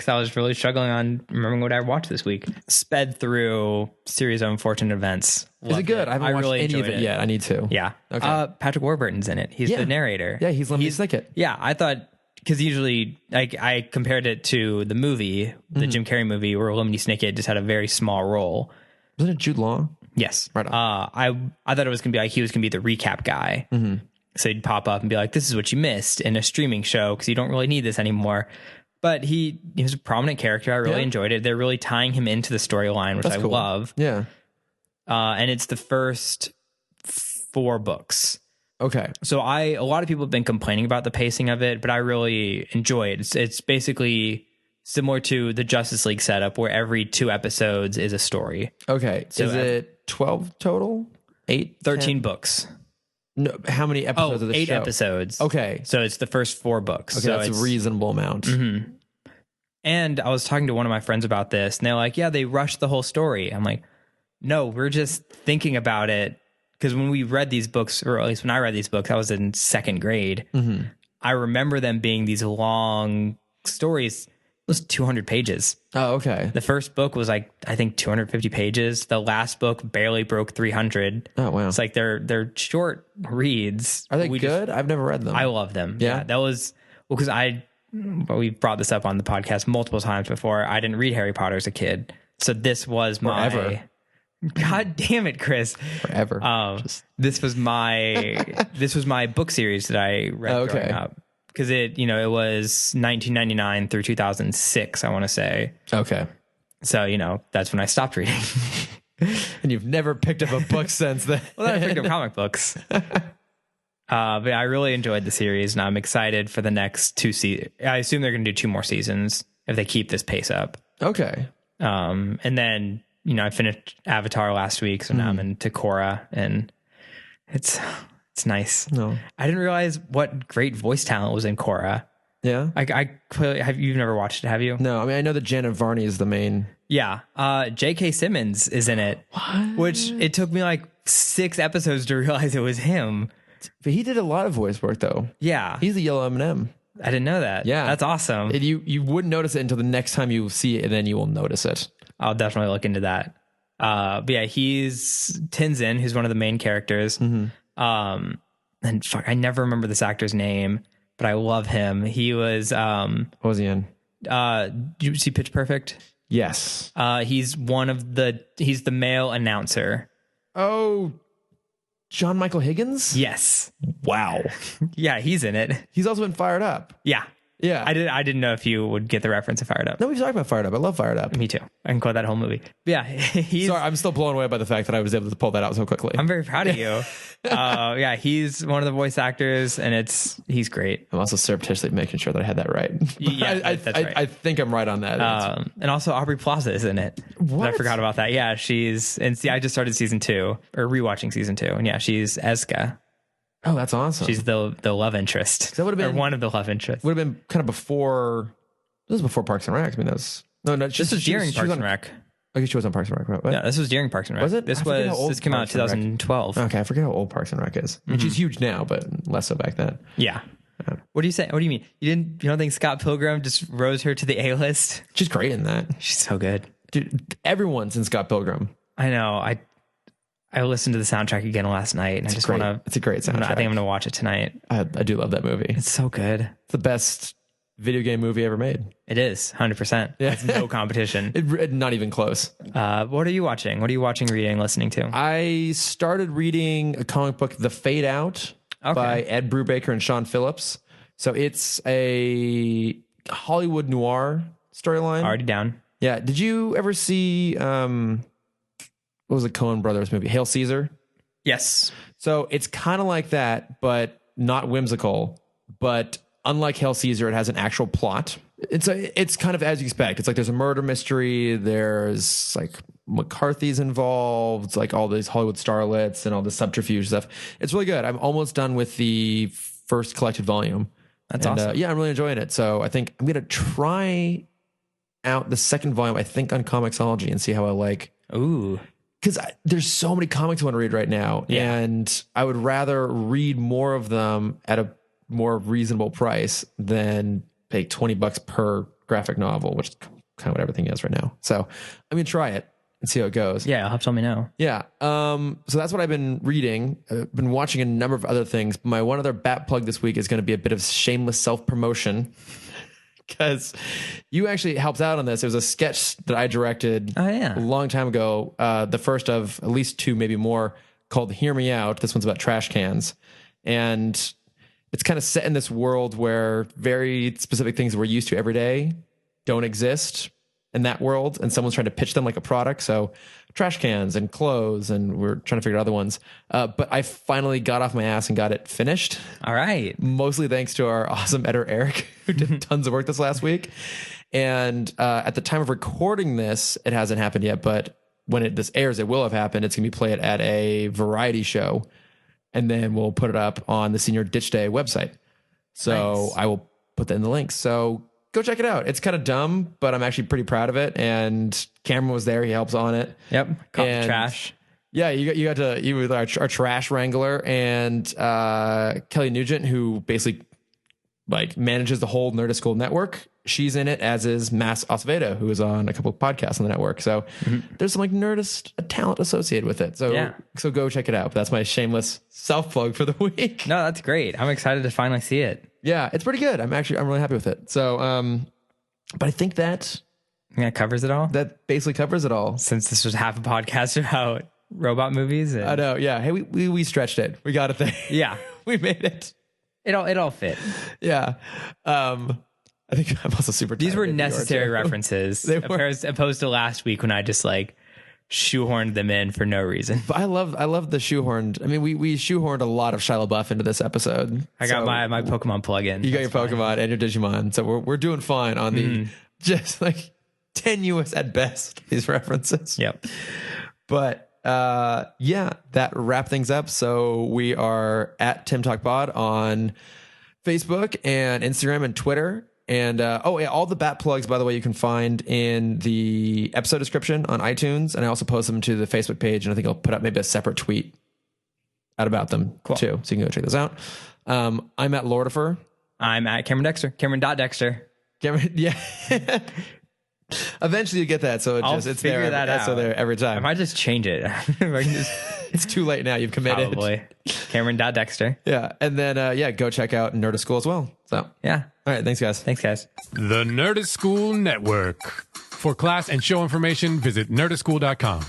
I was really struggling on remembering what I watched this week. Sped through Series of Unfortunate Events. Is it good? I haven't watched any of it yet. I need to. Yeah. Okay. Patrick Warburton's in it. He's the narrator. Yeah, he's Lemony Snicket. Yeah, I thought, because usually I compared it to the movie, the Jim Carrey movie, where Lemony Snicket just had a very small role. Wasn't it Jude Law? Yes. Right on. I thought it was going to be like he was going to be the recap guy. Mm-hmm. So he'd pop up and be like, this is what you missed in a streaming show because you don't really need this anymore. But he was a prominent character. I really enjoyed it. They're really tying him into the storyline, which I love. Yeah. And it's the first 4 books. Okay. So a lot of people have been complaining about the pacing of it, but I really enjoy it. It's basically similar to the Justice League setup where every 2 episodes is a story. Okay. So is it 12 total? 8? 13 10? books. No, how many episodes of the 8 show? episodes. Okay. So it's the first 4 books. Okay, so that's a reasonable amount. Mm-hmm. And I was talking to one of my friends about this, and they're like, yeah, they rushed the whole story. I'm like, no, we're just thinking about it. Because when we read these books, or at least when I read these books, I was in 2nd grade. Mm-hmm. I remember them being these long stories. It was 200 pages. Oh, okay. The first book was like, I think 250 pages. The last book barely broke 300. Oh, wow. It's like they're short reads. Are they good? I've never read them. I love them. Yeah. That was, well, because we've brought this up on the podcast multiple times before. I didn't read Harry Potter as a kid. So this was Forever. God damn it, Chris. Forever. This was my book series that I read growing up. Because it was 1999 through 2006, I want to say. Okay. So, that's when I stopped reading. And you've never picked up a book since then. Well, then I picked up comic books. But I really enjoyed the series, and I'm excited for the next 2 seasons. I assume they're going to do 2 more seasons if they keep this pace up. Okay. And then, I finished Avatar last week, so now I'm into Korra, and it's nice. No, I didn't realize what great voice talent was in Korra. Yeah, I clearly you've never watched it, have you? No, I mean I know that Janet Varney is the main. Yeah, J.K. Simmons is in it, which it took me like 6 episodes to realize it was him. But he did a lot of voice work though. Yeah, he's the yellow M&M. I didn't know that. Yeah, that's awesome. You wouldn't notice it until the next time you see it, and then you will notice it. I'll definitely look into that. But yeah, he's Tenzin, who's one of the main characters. Mm-hmm. And fuck, I never remember this actor's name, but I love him. He was what was he in? Did you see Pitch Perfect? Yes. He's the male announcer. Oh, John Michael Higgins? Yes. Wow. Yeah, he's in it. He's also been Fired Up. Yeah. Yeah. I didn't know if you would get the reference of Fired Up. No, we've talked about Fired Up. I love Fired Up. Me too. I can quote that whole movie. But yeah, Sorry, I'm still blown away by the fact that I was able to pull that out so quickly. I'm very proud of you. Yeah, he's one of the voice actors, and he's great. I'm also surreptitiously making sure that I had that right. Yeah, that's right. I think I'm right on that. And also Aubrey Plaza is in it. What? I forgot about that. Yeah, I just started season 2 or rewatching season 2, and yeah, she's Eska. Oh, that's awesome. She's the love interest. That would have been one of the love interests. Would have been kind of before. This was before Parks and Rec. I mean, this was during Parks and Rec. Okay, she was on Parks and Rec. Right? What? Yeah, this was during Parks and Rec. Was it? This came out in 2012. Okay, I forget how old Parks and Rec is. I mean, she's huge now, but less so back then. Yeah. What do you say? What do you mean? You don't think Scott Pilgrim just rose her to the A-list? She's great in that. She's so good. Dude, everyone's in Scott Pilgrim. I know. I listened to the soundtrack again last night, and I just want to. It's a great soundtrack. I think I'm going to watch it tonight. I do love that movie. It's so good. It's the best video game movie ever made. It is 100%. Yeah. It's no competition. Not even close. What are you watching? What are you watching, reading, listening to? I started reading a comic book, The Fade Out, by Ed Brubaker and Sean Phillips. So it's a Hollywood noir storyline. Already down. Yeah. Did you ever see what was the Coen Brothers movie? Hail Caesar? Yes. So it's kind of like that, but not whimsical. But unlike Hail Caesar, it has an actual plot. It's kind of as you expect. It's like there's a murder mystery. There's like McCarthy's involved. It's like all these Hollywood starlets and all the subterfuge stuff. It's really good. I'm almost done with the first collected volume. That's awesome. Yeah, I'm really enjoying it. So I think I'm going to try out the second volume, I think, on Comixology and see how I like. Ooh. Because there's so many comics I want to read right now. Yeah. And I would rather read more of them at a more reasonable price than pay $20 per graphic novel, which is kind of what everything is right now. So I'm going to try it and see how it goes. Yeah, I'll have to let me know. Yeah. So that's what I've been reading. I've been watching a number of other things. My one other bat plug this week is going to be a bit of shameless self-promotion because you actually helped out on this. It was a sketch that I directed a long time ago. The first of at least 2, maybe more, called Hear Me Out. This one's about trash cans. And it's kind of set in this world where very specific things we're used to every day don't exist in that world, and someone's trying to pitch them like a product. So trash cans and clothes, and we're trying to figure out other ones. But I finally got off my ass and got it finished. All right. Mostly thanks to our awesome editor, Eric, who did tons of work this last week. And at the time of recording this, it hasn't happened yet, but when this airs, it will have happened. It's going to be played at a variety show, and then we'll put it up on the Senior Ditch Day website. So nice. I will put that in the links. So go check it out. It's kind of dumb, but I'm actually pretty proud of it. And Cameron was there. He helps on it. Yep. Caught the trash. Yeah, you were our trash wrangler, and Kelly Nugent, who basically like manages the whole Nerdist School network. She's in it, as is Mass Acevedo, who is on a couple of podcasts on the network. So there's some like Nerdist talent associated with it. So so go check it out. But that's my shameless self plug for the week. No, that's great. I'm excited to finally see it. Yeah, it's pretty good. I'm really happy with it. So, but I think that covers it all. That basically covers it all. Since this was half a podcast about robot movies. I know. Yeah. Hey, we stretched it. We got it there. Yeah, we made it. It all fit. Yeah. I think I'm also super. These were necessary references. They were. Opposed to last week when I just like shoehorned them in for no reason. But I love the shoehorned. I mean, we shoehorned a lot of Shia LaBeouf into this episode. I got my Pokemon plugin. You got your Pokemon and your Digimon, so we're doing fine on the just like tenuous at best these references. Yep. But that wrap things up. So we are at Timm Talk Pod on Facebook and Instagram and Twitter. And all the bat plugs, by the way, you can find in the episode description on iTunes. And I also post them to the Facebook page. And I think I'll put up maybe a separate tweet out about them too. So you can go check those out. I'm at Lordifer. I'm at Cameron Dexter. Cameron.Dexter. Cameron, yeah. Eventually you get that. So it's figure that out. So there every time. I might just change it. It's too late now. You've committed. Probably. Cameron.Dexter. Yeah. And then, go check out Nerdist School as well. So, yeah. All right. Thanks, guys. The Nerdist School Network. For class and show information, visit nerdistschool.com.